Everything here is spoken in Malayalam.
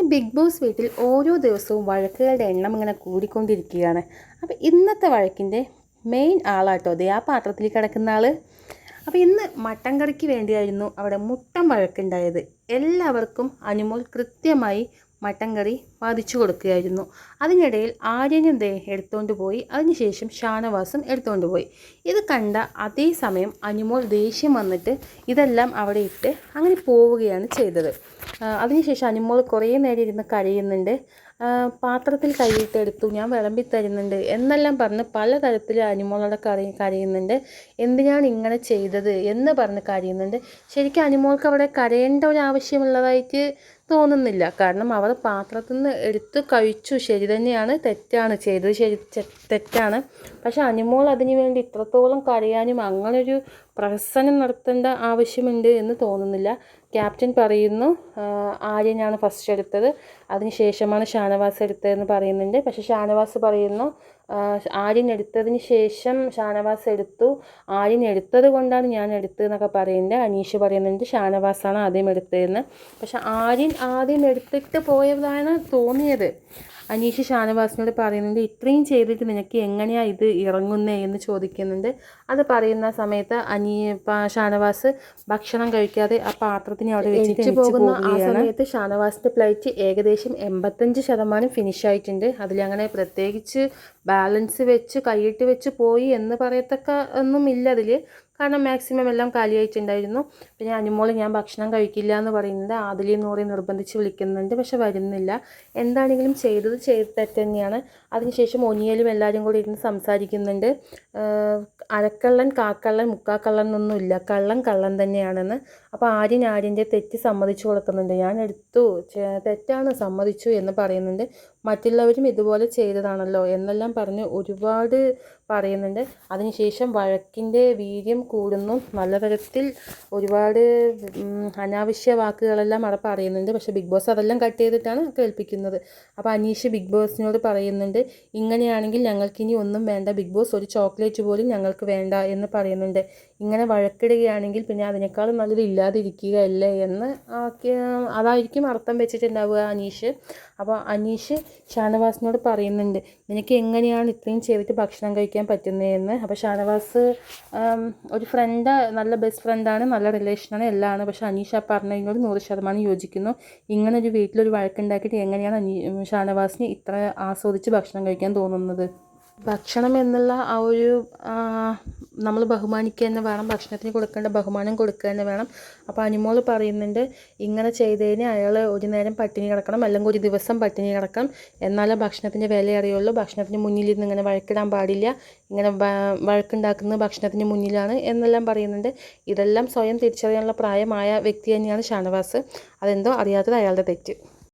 അങ്ങനെ ബിഗ് ബോസ് വീട്ടിൽ ഓരോ ദിവസവും വഴക്കുകളുടെ എണ്ണം ഇങ്ങനെ കൂടിക്കൊണ്ടിരിക്കുകയാണ്. അപ്പോൾ ഇന്നത്തെ വഴക്കിൻ്റെ മെയിൻ ആളാട്ടോ ദേ ആ പാത്രത്തിൽ കിടക്കുന്ന ആൾ. അപ്പോൾ ഇന്ന് മട്ടൻ കറിക്ക് വേണ്ടിയായിരുന്നു അവിടെ മുട്ടൻ വഴക്കുണ്ടായത്. എല്ലാവർക്കും അനുമോൾ കൃത്യമായി മട്ടൻ കറി വാദിച്ചു കൊടുക്കുകയായിരുന്നു. അതിനിടയിൽ ആര്യനും ദേ എടുത്തുകൊണ്ട് പോയി, അതിനുശേഷം ഷാനവാസും എടുത്തുകൊണ്ട് പോയി. ഇത് കണ്ട അതേ സമയം അനുമോൾ ദേഷ്യം വന്നിട്ട് ഇതെല്ലാം അവിടെ ഇട്ട് അങ്ങനെ പോവുകയാണ് ചെയ്തത്. അതിനുശേഷം അനുമോൾ കുറേ നേരം ഇരുന്ന് കരയുന്നുണ്ട്. പാത്രത്തിൽ കൈയിട്ടെടുത്തു, ഞാൻ വിളമ്പി തരുന്നുണ്ട് എന്നെല്ലാം പറഞ്ഞ് പലതരത്തിൽ അനുമോളോടെ കരയുന്നുണ്ട്. എന്തിനാണ് ഇങ്ങനെ ചെയ്തത് എന്ന് പറഞ്ഞ് കരയുന്നുണ്ട്. ശരിക്കും അനുമോൾക്ക് അവിടെ കരയേണ്ട ഒരു ആവശ്യമുള്ളതായിട്ട് തോന്നുന്നില്ല. കാരണം അവർ പാത്രത്തിൽ നിന്ന് എടുത്ത് കഴിച്ചു, ശരി തന്നെയാണ്, തെറ്റാണ് ചെയ്തത്, തെറ്റാണ്. പക്ഷെ അനുമോൾ അതിനു വേണ്ടി ഇത്രത്തോളം കരയാനും അങ്ങനൊരു പ്രഹസനം നടത്തേണ്ട ആവശ്യമുണ്ട് എന്ന് തോന്നുന്നില്ല. ക്യാപ്റ്റൻ പറയുന്നു ആര്യനാണ് ഫസ്റ്റ് എടുത്തത്, അതിനുശേഷമാണ് ഷാനവാസ് എടുത്തതെന്ന് പറയുന്നുണ്ട്. പക്ഷെ ഷാനവാസ് പറയുന്നു ആര്യൻ എടുത്തതിന് ശേഷം ഷാനവാസ് എടുത്തു, ആര്യൻ എടുത്തത് കൊണ്ടാണ് ഞാൻ എടുത്തതെന്നൊക്കെ പറയുന്നുണ്ട്. അനീഷ് പറയുന്നുണ്ട് ഷാനവാസാണ് ആദ്യം എടുത്തതെന്ന്. പക്ഷെ ആര്യൻ ആദ്യം എടുത്തിട്ട് പോയതാണ് തോന്നിയത്. അനീഷ് ഷാനവാസിനോട് പറയുന്നുണ്ട് ഇത്രയും ചെയ്തിട്ട് നിനക്ക് എങ്ങനെയാണ് ഇത് ഇറങ്ങുന്നേ എന്ന് ചോദിക്കുന്നുണ്ട്. അത് പറയുന്ന സമയത്ത് ഷാനവാസ് ഭക്ഷണം കഴിക്കാതെ ആ പാത്രത്തിന് അവിടെ വെച്ചിട്ട് പോകുന്ന ആ സമയത്ത് ഷാനവാസിൻ്റെ പ്ലേറ്റ് ഏകദേശം 85% ഫിനിഷ് ആയിട്ടുണ്ട്. അതിലങ്ങനെ പ്രത്യേകിച്ച് ബാലൻസ് വെച്ച് കൈയിട്ട് വെച്ച് പോയി എന്ന് പറയത്തക്ക ഒന്നും ഇല്ല അതിൽ. കാരണം മാക്സിമം എല്ലാം കാലിയായിട്ടുണ്ടായിരുന്നു. പിന്നെ അനുമോൾ ഞാൻ ഭക്ഷണം കഴിക്കില്ല എന്ന് പറയുന്നുണ്ട്. ആദിലി നൂറി നിർബന്ധിച്ച് വിളിക്കുന്നുണ്ട്, പക്ഷെ വരുന്നില്ല. എന്താണെങ്കിലും ചെയ്തത് തെറ്റ് തന്നെയാണ്. അതിനുശേഷം ഒനിയലും എല്ലാവരും കൂടി ഇരുന്ന് സംസാരിക്കുന്നുണ്ട്. അരക്കള്ളൻ കാക്കള്ളൻ മുക്കാക്കള്ളൻ എന്നൊന്നുമില്ല, കള്ളൻ തന്നെയാണെന്ന്. അപ്പോൾ ആര്യൻ്റെ തെറ്റ് സമ്മതിച്ചു കൊടുക്കുന്നുണ്ട്. ഞാൻ എടുത്തു, തെറ്റാണ്, സമ്മതിച്ചു എന്ന് പറയുന്നുണ്ട്. മറ്റുള്ളവരും ഇതുപോലെ ചെയ്തതാണല്ലോ എന്നെല്ലാം പറഞ്ഞ് ഒരുപാട് പറയുന്നുണ്ട്. അതിനുശേഷം വഴക്കിൻ്റെ വീര്യം കൂടുന്നു. നല്ല തരത്തിൽ ഒരുപാട് അനാവശ്യ വാക്കുകളെല്ലാം അവിടെ പറയുന്നുണ്ട്. പക്ഷേ ബിഗ് ബോസ് അതെല്ലാം കട്ട് ചെയ്തിട്ടാണ് കേൾപ്പിക്കുന്നത്. അപ്പോൾ അനീഷ് ബിഗ് ബോസിനോട് പറയുന്നുണ്ട് ഇങ്ങനെയാണെങ്കിൽ ഞങ്ങൾക്കിനി ഒന്നും വേണ്ട ബിഗ് ബോസ്, ഒരു ചോക്ലേറ്റ് പോലും ഞങ്ങൾക്ക് വേണ്ട എന്ന് പറയുന്നുണ്ട്. ഇങ്ങനെ വഴക്കിടുകയാണെങ്കിൽ പിന്നെ അതിനേക്കാളും നല്ലത് ഇല്ലാതിരിക്കുകയല്ലേ എന്ന് അതായിരിക്കും അർത്ഥം വെച്ചിട്ടുണ്ടാവുക അനീഷ്. അപ്പോൾ അനീഷ് ഷാനവാസിനോട് പറയുന്നുണ്ട് നിനക്ക് എങ്ങനെയാണ് ഇത്രയും ചെയ്തിട്ട് ഭക്ഷണം കഴിക്കാൻ പറ്റുന്നതെന്ന്. അപ്പോൾ ഷാനവാസ് ഒരു ഫ്രണ്ട്, നല്ല ബെസ്റ്റ് ഫ്രണ്ടാണ്, നല്ല റിലേഷനാണ്, എല്ലാമാണ്. പക്ഷേ അനീഷ് ആ പറഞ്ഞതിനോട് 100% യോജിക്കുന്നു. ഇങ്ങനൊരു വീട്ടിലൊരു വഴക്കുണ്ടാക്കിയിട്ട് എങ്ങനെയാണ് ഷാനവാസിന് ഇത്ര ആസ്വദിച്ച് ഭക്ഷണം കഴിക്കാൻ തോന്നുന്നത്? ഭക്ഷണം എന്നുള്ള ആ ഒരു നമ്മൾ ബഹുമാനിക്കുക തന്നെ വേണം, ഭക്ഷണത്തിന് കൊടുക്കേണ്ട ബഹുമാനം കൊടുക്കുക തന്നെ വേണം. അപ്പോൾ അനുമോൾ പറയുന്നുണ്ട് ഇങ്ങനെ ചെയ്തതിന് അയാൾ ഒരു നേരം പട്ടിണി കിടക്കണം, അല്ലെങ്കിൽ ഒരു ദിവസം പട്ടിണി കിടക്കണം, എന്നാലേ ഭക്ഷണത്തിൻ്റെ വില അറിയുള്ളൂ. ഭക്ഷണത്തിന് മുന്നിലിരുന്ന് ഇങ്ങനെ വഴക്കിടാൻ പാടില്ല, ഇങ്ങനെ വഴക്കുണ്ടാക്കുന്നത് ഭക്ഷണത്തിന് മുന്നിലാണ് എന്നെല്ലാം പറയുന്നുണ്ട്. ഇതെല്ലാം സ്വയം തിരിച്ചറിയാനുള്ള പ്രായമായ വ്യക്തി തന്നെയാണ് ഷാനവാസ്. അതെന്തോ അറിയാത്തത് അയാളുടെ തെറ്റ്.